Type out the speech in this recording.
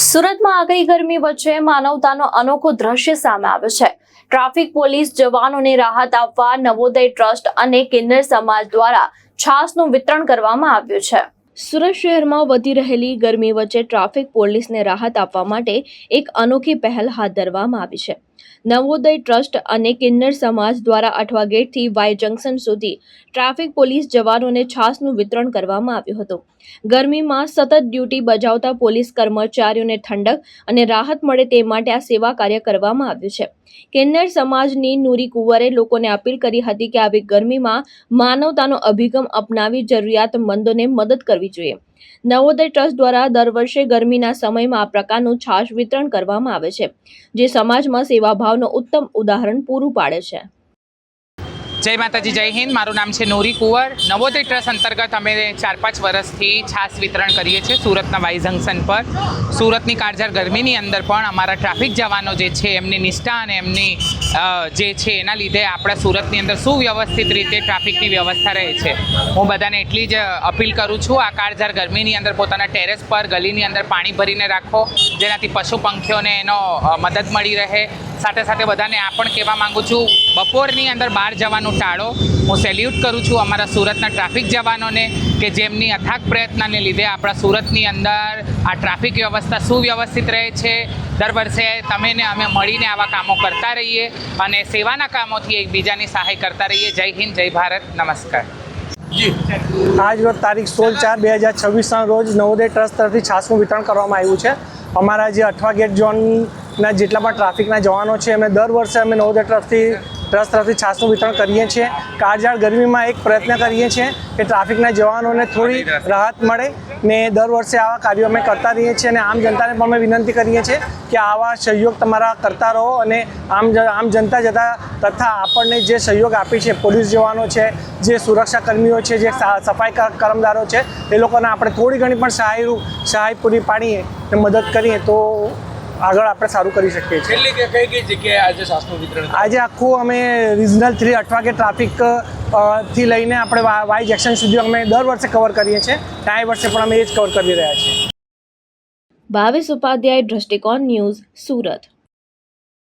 સુરતમાં આકરી ગરમી વચ્ચે માનવતાનો અનોખો દ્રશ્ય સામે આવ્યો છે। ટ્રાફિક પોલીસ જવાનોને રાહત આપવા નવોદય ટ્રસ્ટ અને કિન્નર સમાજ દ્વારા છાસનું વિતરણ કરવામાં આવ્યું છે। સુરત શહેરમાં વધી રહેલી ગરમી વચ્ચે ટ્રાફિક પોલીસને રાહત આપવા માટે એક અનોખી પહેલ હાથ ધરવામાં આવી છે। નવોદય ટ્રસ્ટ અને કિન્નર સમાજ દ્વારા અઠવા ગેટથી વાય જંકશન સુધી ટ્રાફિક પોલીસ જવાનોને છાસનું વિતરણ કરવામાં આવ્યું હતું। ગરમીમાં સતત ડ્યુટી બજાવતા પોલીસ કર્મચારીઓને ઠંડક અને રાહત મળે તે માટે આ સેવા કાર્ય કરવામાં આવ્યું છે। કિન્નર સમાજની નૂરી કુંવરે લોકોને અપીલ કરી હતી કે આવી ગરમીમાં માનવતાનો અભિગમ અપનાવી જરૂરિયાતમંદોને મદદ કરવી જોઈએ। નવોદય ટ્રસ્ટ દ્વારા દર વર્ષે ગરમીના સમયમાં આ પ્રકારનું છાશ વિતરણ કરવામાં આવે છે, જે સમાજમાં સેવાભાવનું ઉત્તમ ઉદાહરણ પૂરું પાડે છે। જય માતાજી, જય હિન્દ। મારું નામ છે નૂરી કુંવર। નવોદય ટ્રસ્ટ અંતર્ગત અમે 4-5 વર્ષથી છાશ વિતરણ કરીએ છીએ સુરતના વાય જંકશન પર। સુરતની કાળઝાળ ગરમીની અંદર પણ અમારા ટ્રાફિક જવાનો જે છે એમની નિષ્ઠા અને એમની જે છે એના લીધે આપણા સુરતની અંદર સુવ્યવસ્થિત રીતે ટ્રાફિકની વ્યવસ્થા રહે છે। હું બધાને એટલી જ અપીલ કરું છું, આ કાળઝાળ ગરમીની અંદર પોતાના ટેરેસ પર ગલીની અંદર પાણી ભરીને રાખો, જેનાથી પશુ પંખીઓને એનો મદદ મળી રહે। સાથે સાથે બધાને આ પણ કહેવા માગું છું, બપોરની અંદર બહાર જવાનું ટાળો। હું સેલ્યુટ કરું છું અમારા સુરતના ટ્રાફિક જવાનોને કે જેમની અથાગ પ્રયત્નને લીધે આપણા સુરતની અંદર આ ટ્રાફિક વ્યવસ્થા સુવ્યવસ્થિત રહે છે। દર વર્ષે તમે ને અમે મળીને આવા કામો કરતા રહીએ અને સેવાના કામોથી એકબીજાની સહાય કરતા રહીએ। જય હિન્દ, જય ભારત, નમસ્કાર। આજ રોજ તારીખ 16/4/2026ના રોજ નવોદય ટ્રસ્ટ તરફથી છાસનું વિતરણ કરવામાં આવ્યું છે। અમારા જે અઠવા ગેટ ઝોનના જેટલા પણ ટ્રાફિકના જવાનો છે એમને દર વર્ષે અમે નવોદય ટ્રસ્ટ તરફથી છાસનું વિતરણ કરીએ છીએ। કાળઝાળ ગરમીમાં એક પ્રયત્ન કરીએ છીએ કે ટ્રાફિકના જવાનોને થોડી રાહત મળે ને દર વર્ષે આવા કાર્યો અમે કરતા રહીએ છીએ અને આમ જનતાને પણ અમે વિનંતી કરીએ છીએ કે આવા સહયોગ તમારા કરતા રહો અને આમ જનતા જતા તથા આપણને જે સહયોગ આપી છે પોલીસ જવાનો છે, જે સુરક્ષા કર્મીઓ છે, જે સફાઈ કામદારો છે, એ લોકોને આપણે થોડી ઘણી પણ સહાય પૂરી પાડીએ ને મદદ કરીએ તો આગળ આપણે સારું કરી શકીએ છીએ। કઈ જગ્યાએ આજે છાસનું વિતરણ? આજે આખું અમે રિજનલ 3 અઠવા કે ટ્રાફિક થી લઈને આપણે વાય જંકશન સુધી અમે દર વર્ષે કવર કરીએ છીએ। આ વર્ષે પણ અમે એ જ કવર કરી રહ્યા છીએ। ભાવેશ ઉપાધ્યાય, દ્રષ્ટિકોણ ન્યૂઝ, સુરત।